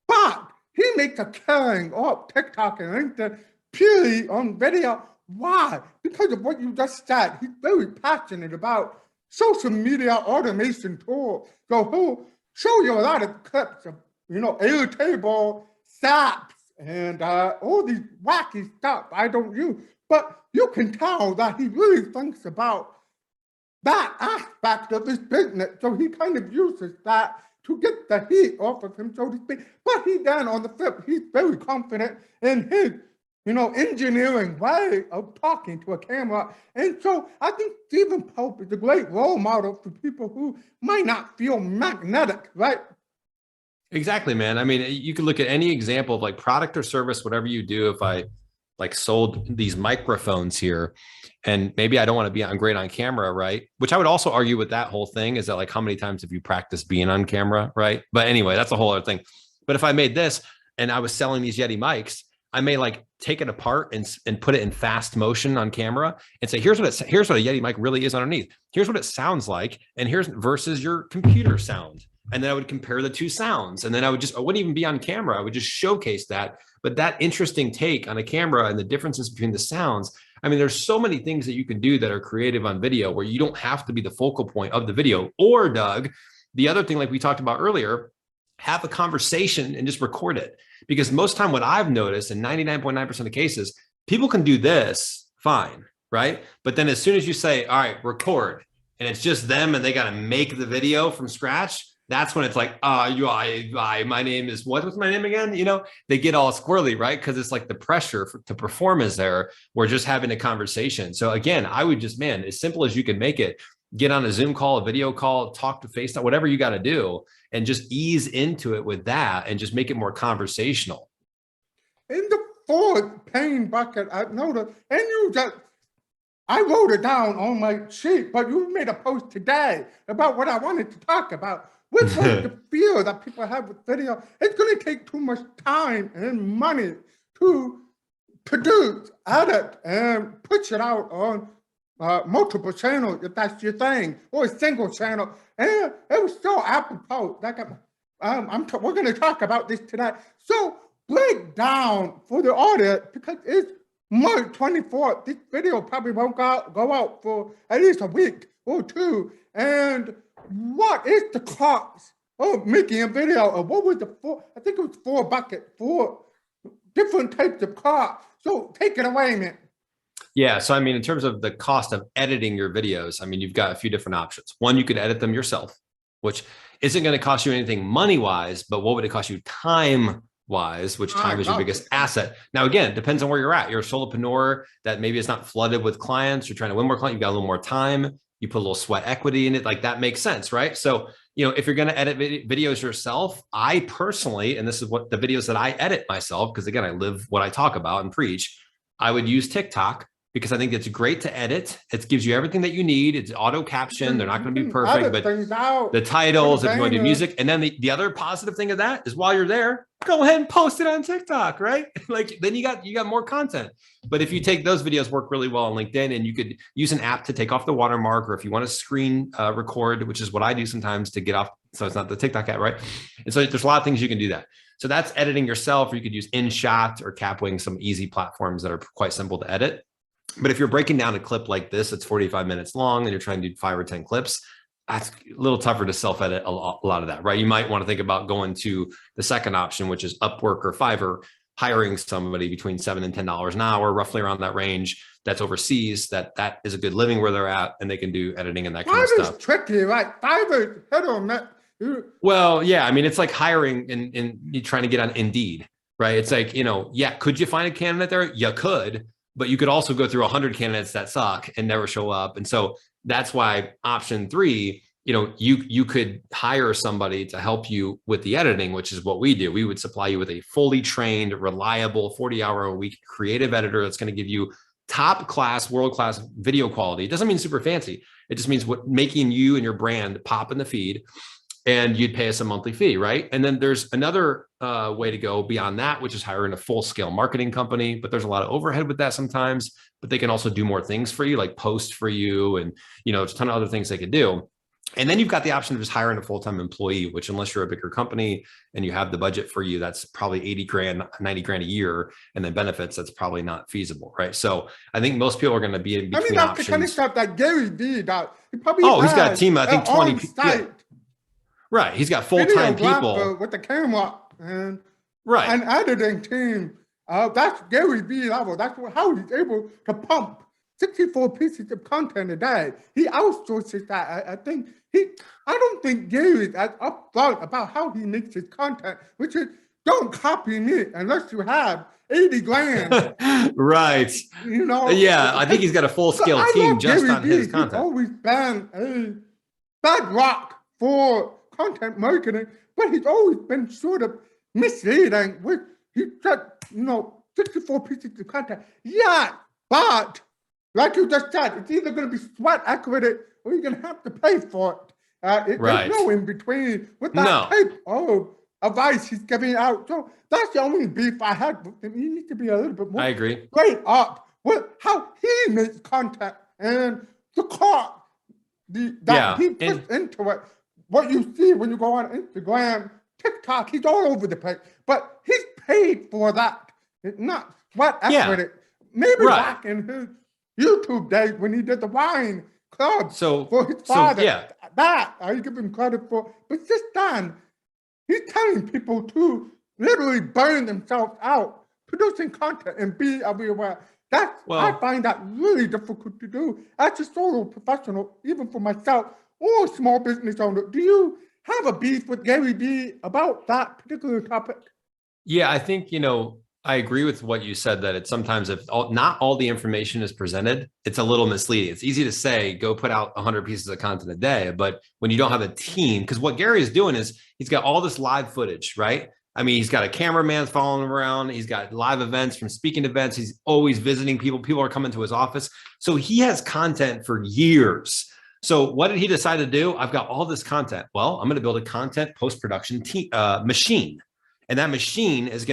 Speaker 1: but he makes a killing off TikTok and LinkedIn purely on video. Why? Because of what you just said. He's very passionate about social media automation tools. So he'll show you a lot of clips of, Airtable, SAPs, and all these wacky stuff I don't use. But you can tell that he really thinks about that aspect of his business. So he kind of uses that to get the heat off of him, so to speak. But he then, on the flip, he's very confident in his engineering way of talking to a camera. And so I think Stephen Pope is a great role model for people who might not feel magnetic, right?
Speaker 2: Exactly, man. I mean, you can look at any example of like product or service, whatever you do. If I like sold these microphones here, and maybe I don't want to be on great on camera, right? Which I would also argue with that whole thing is that like, how many times have you practiced being on camera, right? But anyway, that's a whole other thing. But if I made this and I was selling these Yeti mics, I may like take it apart and put it in fast motion on camera and say, here's what a Yeti mic really is underneath. Here's what it sounds like. And here's versus your computer sound. And then I would compare the two sounds. And then I wouldn't even be on camera. I would just showcase that. But that interesting take on a camera and the differences between the sounds. I mean, there's so many things that you can do that are creative on video where you don't have to be the focal point of the video. Or, Doug, the other thing, like we talked about earlier, have a conversation and just record it. Because most time what I've noticed in 99.9% of cases, people can do this fine, right? But then as soon as you say, all right, record, and it's just them and they got to make the video from scratch, that's when it's like, my name is, what's my name again? They get all squirrely, right? Because it's like the pressure to perform is there. We're just having a conversation. So again, I would just, man, as simple as you can make it, get on a Zoom call, a video call, talk to FaceTime, whatever you got to do, and just ease into it with that and just make it more conversational.
Speaker 1: In the fourth pain bucket, I've noticed, and I wrote it down on my sheet, but you made a post today about what I wanted to talk about. Which was the fear that people have with video. It's going to take too much time and money to produce, edit, and push it out on multiple channels, if that's your thing, or a single channel. And it was so apropos. We're going to talk about this today. So break down for the audience, because it's March 24th. This video probably won't go out for at least a week or two. And what is the cost of making a video? Or what was I think it was four different types of costs. So take it away, man.
Speaker 2: Yeah. So, I mean, in terms of the cost of editing your videos, I mean, you've got a few different options. One, you could edit them yourself, which isn't going to cost you anything money-wise, but what would it cost you time-wise, which time is your biggest asset. Now, again, it depends on where you're at. You're a solopreneur that maybe it's not flooded with clients. You're trying to win more clients. You've got a little more time. You put a little sweat equity in it. Like that makes sense, right? So, if you're going to edit videos yourself, I personally, and this is what the videos that I edit myself, because again, I live what I talk about and preach, I would use TikTok because I think it's great to edit. It gives you everything that you need. It's auto caption. They're not going to be perfect, but the titles, if you want to do music. And then the other positive thing of that is while you're there, go ahead and post it on TikTok, right? Like then you got more content. But if you take those videos, work really well on LinkedIn, and you could use an app to take off the watermark, or if you want to screen record, which is what I do sometimes to get off. So it's not the TikTok app, right? And so there's a lot of things you can do that. So that's editing yourself, or you could use InShot or Capwing, some easy platforms that are quite simple to edit. But if you're breaking down a clip like this, it's 45 minutes long and you're trying to do 5 or 10 clips, that's a little tougher to self-edit a lot of that, right? You might want to think about going to the second option, which is Upwork or Fiverr, hiring somebody between $7 and $10 an hour, roughly around that range, that's overseas, that is a good living where they're at, and they can do editing and that kind of stuff.
Speaker 1: Fiverr's tricky, right? Fiverr, hit on that.
Speaker 2: Well, yeah, I mean, it's like hiring and you trying to get on Indeed, right? It's like, could you find a candidate there? You could. But you could also go through 100 candidates that suck and never show up. And so that's why option 3, you could hire somebody to help you with the editing, which is what we do. We would supply you with a fully trained, reliable 40-hour-a-week creative editor that's going to give you top class, world-class video quality. It doesn't mean super fancy. It just means making you and your brand pop in the feed. And you'd pay us a monthly fee, right? And then there's another way to go beyond that, which is hiring a full-scale marketing company. But there's a lot of overhead with that sometimes. But they can also do more things for you, like post for you, and there's a ton of other things they could do. And then you've got the option of just hiring a full-time employee, which unless you're a bigger company and you have the budget for you, that's probably 80 grand, 90 grand a year. And then benefits, that's probably not feasible, right? So I think most people are going to be in between
Speaker 1: that's
Speaker 2: options.
Speaker 1: The kind of stuff that Gary did.
Speaker 2: He's got a team, I think 20 people. Right. He's got full-time people
Speaker 1: with the camera and
Speaker 2: right.
Speaker 1: An editing team. That's Gary Vee level. That's how he's able to pump 64 pieces of content a day. He outsources that. I don't think Gary is as upfront about how he makes his content, which is don't copy me unless you have 80 grand.
Speaker 2: Right.
Speaker 1: You know?
Speaker 2: Yeah, I think he's got a full-scale team just on his content.
Speaker 1: He's always been a bedrock for content marketing, but he's always been sort of misleading with, he said, 64 pieces of content. Yeah, but like you just said, it's either going to be sweat equity or you're going to have to pay for it. There's no in between with that type of advice he's giving out. So that's the only beef I had with him. You need to be a little bit more straight up with how he makes content and the cost that he puts into it. What you see when you go on Instagram, TikTok, he's all over the place, but he's paid for that. It's not sweat equity. Maybe back in his YouTube days when he did the wine club for his father, that I give him credit for. But this time, he's telling people to literally burn themselves out producing content and be everywhere. I find that really difficult to do as a solo professional, even for myself or small business owner. Do you have a beef with Gary Vee about that particular topic?
Speaker 2: Yeah, I think, I agree with what you said, that it's sometimes if not all the information is presented, it's a little misleading. It's easy to say, go put out 100 pieces of content a day. But when you don't have a team, because what Gary is doing is he's got all this live footage, right? I mean, he's got a cameraman following him around. He's got live events from speaking events. He's always visiting people. People are coming to his office. So he has content for years. So what did he decide to do? I've got all this content. Well, I'm going to build a content post-production machine. And that machine is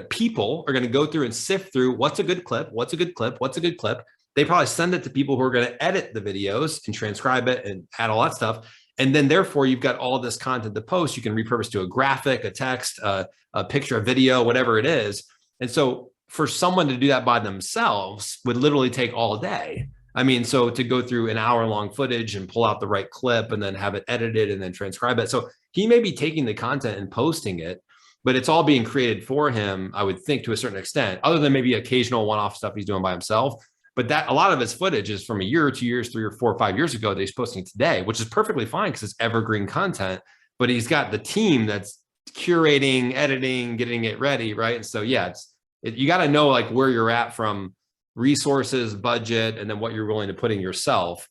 Speaker 2: people are going to go through and sift through what's a good clip, what's a good clip, what's a good clip. They probably send it to people who are going to edit the videos and transcribe it and add all that stuff. And then therefore you've got all this content to post. You can repurpose to a graphic, a text, a picture, a video, whatever it is. And so for someone to do that by themselves would literally take all day. I mean, so to go through an hour-long footage and pull out the right clip and then have it edited and then transcribe it. So he may be taking the content and posting it, but it's all being created for him, I would think, to a certain extent, other than maybe occasional one-off stuff he's doing by himself. But that a lot of his footage is from a year or 2 years, 3 or 4 or 5 years ago that he's posting today, which is perfectly fine because it's evergreen content. But he's got the team that's curating, editing, getting it ready, right? And so, yeah, you got to know like where you're at from resources, budget, and then what you're willing to put in yourself.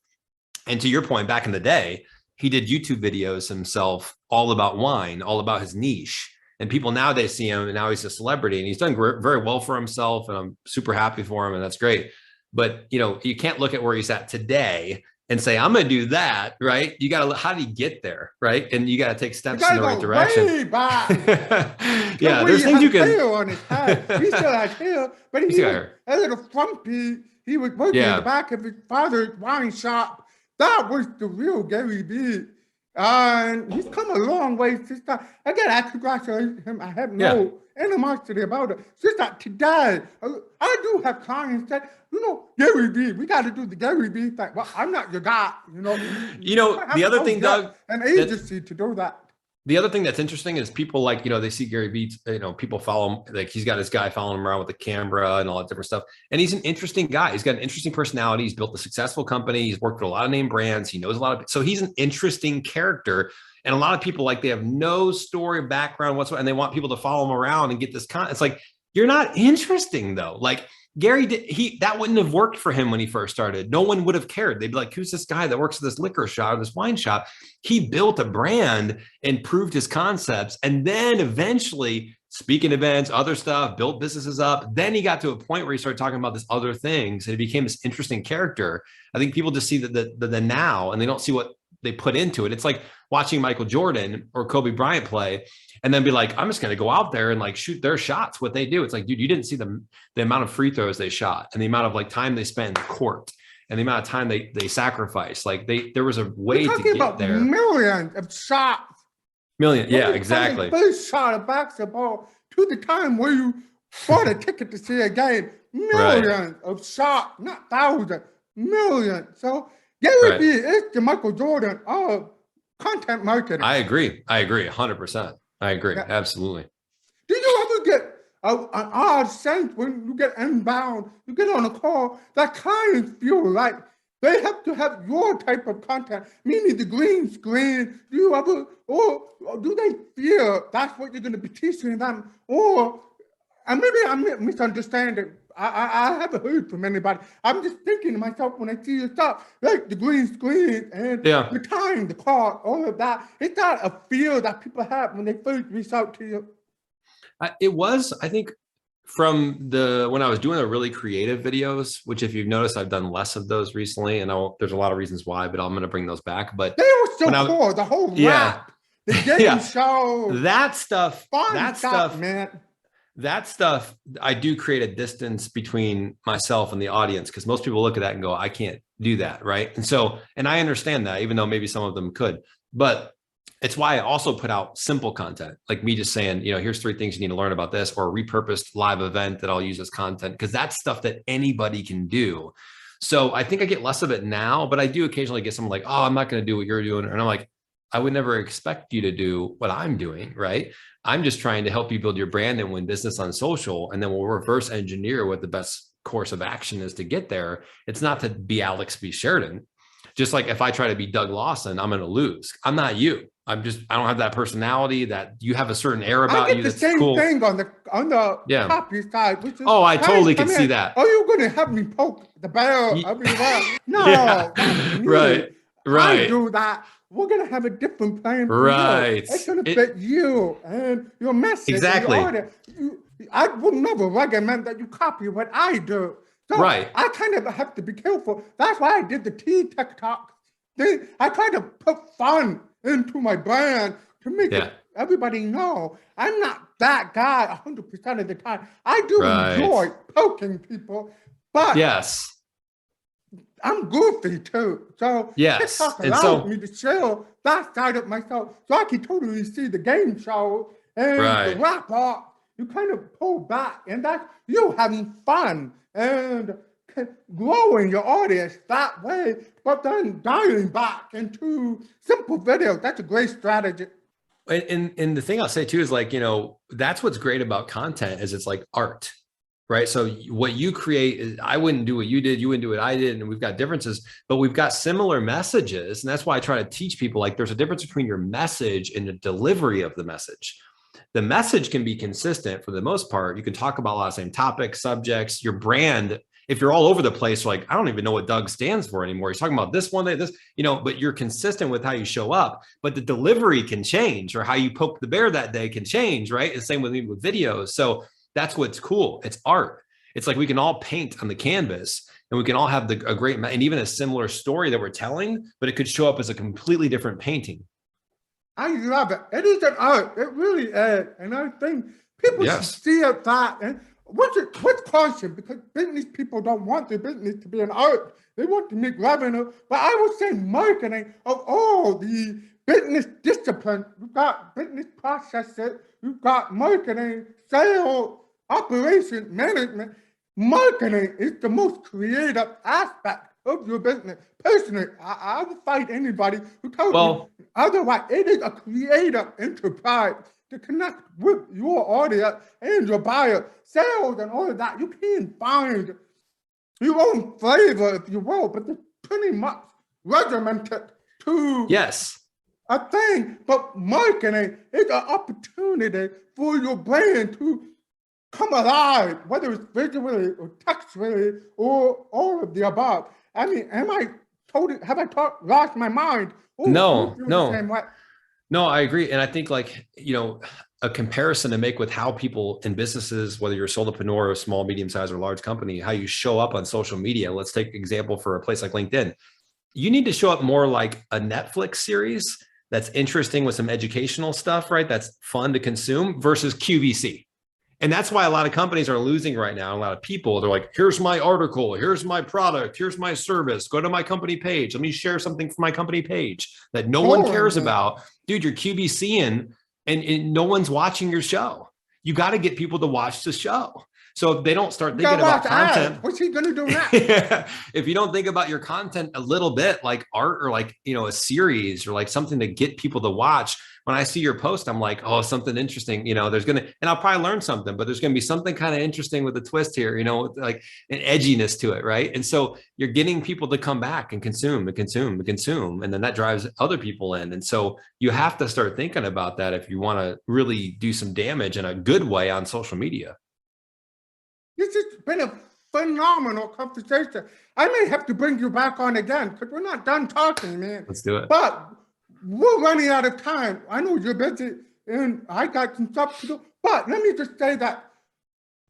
Speaker 2: And to your point, back in the day, he did YouTube videos himself, all about wine, all about his niche. And people nowadays see him and now he's a celebrity and he's done very well for himself. And I'm super happy for him. And that's great. But, you can't look at where he's at today and say, I'm going to do that. Right. You got to, how do you get there? Right. And you got to take steps in the right direction. Yeah. There's things you can.
Speaker 1: On his head. He still has hair, but he's a little frumpy. He was working in the back of his father's wine shop. That was the real Gary Vee. And he's come a long way since that. Again, I congratulate him. I have no animosity about it. Just that today, I do have clients that, Gary Vee, we got to do the Gary Vee thing. Well, I'm not your guy,
Speaker 2: the other thing, Doug,
Speaker 1: an agency to do that.
Speaker 2: The other thing that's interesting is people like, they see Gary Vee, people follow him, like he's got this guy following him around with a camera and all that different stuff. And he's an interesting guy. He's got an interesting personality. He's built a successful company. He's worked with a lot of name brands. He knows a lot of, so he's an interesting character. And a lot of people, like, they have no story background whatsoever, and they want people to follow him around and get this content. It's like, you're not interesting though. Like Gary that wouldn't have worked for him when he first started. No one would have cared. They'd be like, who's this guy that works at this liquor shop or this wine shop? He built a brand and proved his concepts. And then eventually speaking events, other stuff, built businesses up. Then he got to a point where he started talking about this other things and it became this interesting character. I think people just see the now and they don't see what they put into it. It's like watching Michael Jordan or Kobe Bryant play and then be like, I'm just going to go out there and like shoot their shots, what they do. It's like, dude, you didn't see the amount of free throws they shot and the amount of like time they spent in the court and the amount of time they sacrificed. Like there was a way to get about there.
Speaker 1: Millions of shots.
Speaker 2: Yeah, exactly.
Speaker 1: First shot of basketball to the time where you bought a ticket to see a game. Millions of shots, not thousands, millions. So Gary Vee is the Michael Jordan of content marketing.
Speaker 2: I agree 100%. I agree. Yeah. Absolutely.
Speaker 1: Do you ever get an odd sense when you get inbound, you get on a call, that clients feel like They have to have your type of content, meaning the green screen. Do you ever, or do they fear that's what you're going to be teaching them? Or, and maybe I'm misunderstanding. I haven't heard from anybody. I'm just thinking to myself when I see your stuff, like the green screen and the time, the car, all of that. It's not a fear that people have when they first reach out to you.
Speaker 2: It was, I think, from when I was doing the really creative videos, which if you've noticed, I've done less of those recently, and there's a lot of reasons why, but I'm going to bring those back. But
Speaker 1: they were so cool. The whole rap, the game show,
Speaker 2: that stuff,
Speaker 1: man.
Speaker 2: That stuff, I do create a distance between myself and the audience, because most people look at that and go, I can't do that, right? And so, and I understand that, even though maybe some of them could, but it's why I also put out simple content, like me just saying, here's 3 things you need to learn about this, or a repurposed live event that I'll use as content, because that's stuff that anybody can do. So I think I get less of it now, but I do occasionally get someone like, oh, I'm not going to do what you're doing. And I'm like, I would never expect you to do what I'm doing, right? I'm just trying to help you build your brand and win business on social. And then we'll reverse engineer what the best course of action is to get there. It's not to be Alex B. Sheridan. Just like if I try to be Doug Lawson, I'm going to lose. I'm not you. I don't have that personality that you have a certain air about you. That's cool.
Speaker 1: I get the same thing on the copy side. Which is,
Speaker 2: I totally can see that.
Speaker 1: Are you going to have me poke the barrel everywhere? No.
Speaker 2: Right.
Speaker 1: I do that. We're going to have a different plan for you. It's going to fit you and your message.
Speaker 2: Exactly.
Speaker 1: I would never recommend that you copy what I do. So I kind of have to be careful. That's why I did the TikTok thing. I try to put fun into my brand to make everybody know I'm not that guy 100% of the time. I do enjoy poking people, but I'm goofy too. So TikTok allows me to show that side of myself, so I can totally see the game show and the wrap up. You kind of pull back, and that's you having fun and growing your audience that way, but then dialing back into simple videos. That's a great strategy.
Speaker 2: And the thing I'll say too is like, that's what's great about content is it's like art, right? So what you create is, I wouldn't do what you did, you wouldn't do what I did, and we've got differences, but we've got similar messages. And that's why I try to teach people, like, there's a difference between your message and the delivery of the message. The message can be consistent for the most part. You can talk about a lot of the same topics, subjects, your brand. If you're all over the place, like, I don't even know what Doug stands for anymore. He's talking about this one day, this, but you're consistent with how you show up, but the delivery can change, or how you poke the bear that day can change, right? The same with me with videos. So that's what's cool. It's art. It's like we can all paint on the canvas, and we can all have a great, and even a similar story that we're telling, but it could show up as a completely different painting.
Speaker 1: I love it. It is an art. It really is. And I think people should see it that. And with caution, because business people don't want their business to be an art. They want to make revenue. But I would say marketing of all the business disciplines. You've got business processes. You've got marketing, sales, operations, management. Marketing is the most creative aspect of your business. Personally, I would fight anybody who tells me otherwise. It is a creative enterprise to connect with your audience and your buyer. Sales and all of that, you can find your own flavor, if you will, but it's pretty much regimented to a thing. But marketing is an opportunity for your brand to come alive, whether it's visually or textually or all of the above. I mean, have I lost my mind?
Speaker 2: No, I agree. And I think, like, a comparison to make with how people in businesses, whether you're a solopreneur or a small, medium size or large company, how you show up on social media. Let's take example for a place like LinkedIn. You need to show up more like a Netflix series that's interesting with some educational stuff, right? That's fun to consume versus QVC. And that's why a lot of companies are losing right now. A lot of people, they're like, here's my article, here's my product, here's my service, go to my company page. Let me share something from my company page that no one cares about. Dude, you're QVCing and no one's watching your show. You got to get people to watch the show. So if they don't start thinking about content,
Speaker 1: what's he going to do next?
Speaker 2: If you don't think about your content a little bit, like art or like, a series or like something to get people to watch, when I see your post, I'm like, oh, something interesting, there's and I'll probably learn something, but there's going to be something kind of interesting with a twist here, like an edginess to it. Right. And so you're getting people to come back and consume and consume and consume. And then that drives other people in. And so you have to start thinking about that if you want to really do some damage in a good way on social media.
Speaker 1: This has been a phenomenal conversation. I may have to bring you back on again because we're not done talking, man.
Speaker 2: Let's do it.
Speaker 1: But we're running out of time. I know you're busy and I got some stuff to do. But let me just say that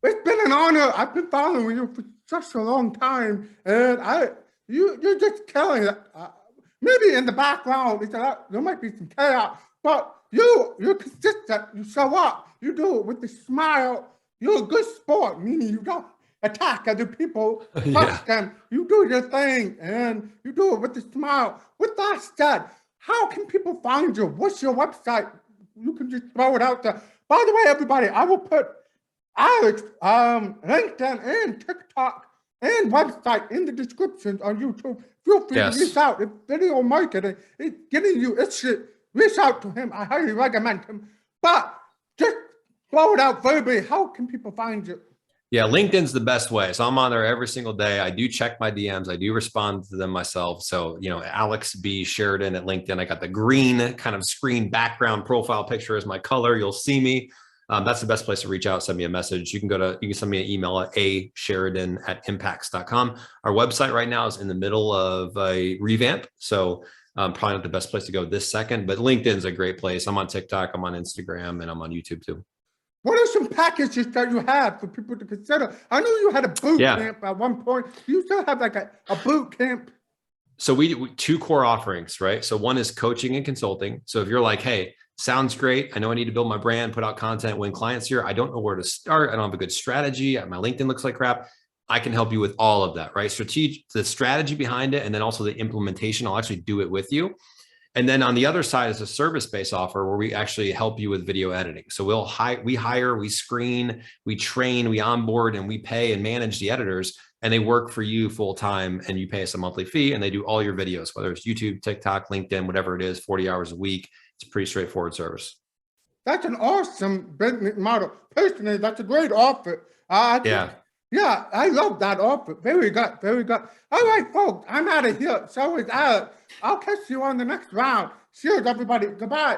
Speaker 1: it's been an honor. I've been following you for such a long time. And you're just killing it. Maybe in the background, there might be some chaos. But you're consistent. You show up. You do it with a smile. You're a good sport, meaning you don't attack other people, touch them. You do your thing, and you do it with a smile. With that said, how can people find you? What's your website? You can just throw it out there. By the way, everybody, I will put Alex LinkedIn and TikTok and website in the description on YouTube. Feel free to reach out. If video marketing is getting you itchy, reach out to him. I highly recommend him. But just throw it out verbally. How can people find you?
Speaker 2: Yeah, LinkedIn's the best way. So I'm on there every single day. I do check my DMs. I do respond to them myself. So, Alex B. Sheridan at LinkedIn. I got the green kind of screen background profile picture as my color. You'll see me. That's the best place to reach out. Send me a message. You can send me an email at asheridan@impacts.com. Our website right now is in the middle of a revamp. So probably not the best place to go this second, but LinkedIn's a great place. I'm on TikTok, I'm on Instagram, and I'm on YouTube too.
Speaker 1: What are some packages that you have for people to consider? I know you had a boot camp at one point. Do you still have like a boot camp?
Speaker 2: So we do 2 core offerings, right? So one is coaching and consulting. So if you're like, hey, sounds great. I know I need to build my brand, put out content, win clients here. I don't know where to start. I don't have a good strategy. My LinkedIn looks like crap. I can help you with all of that, right? The strategy behind it, and then also the implementation. I'll actually do it with you. And then on the other side is a service-based offer where we actually help you with video editing. So we hire, we screen, we train, we onboard, and we pay and manage the editors, and they work for you full time, and you pay us a monthly fee, and they do all your videos, whether it's YouTube, TikTok, LinkedIn, whatever it is, 40 hours a week. It's a pretty straightforward service.
Speaker 1: That's an awesome business model. Personally, that's a great offer. Yeah, I love that offer. Very good, very good. All right, folks, I'm out of here. So is Alex. I'll catch you on the next round. Cheers, everybody. Goodbye.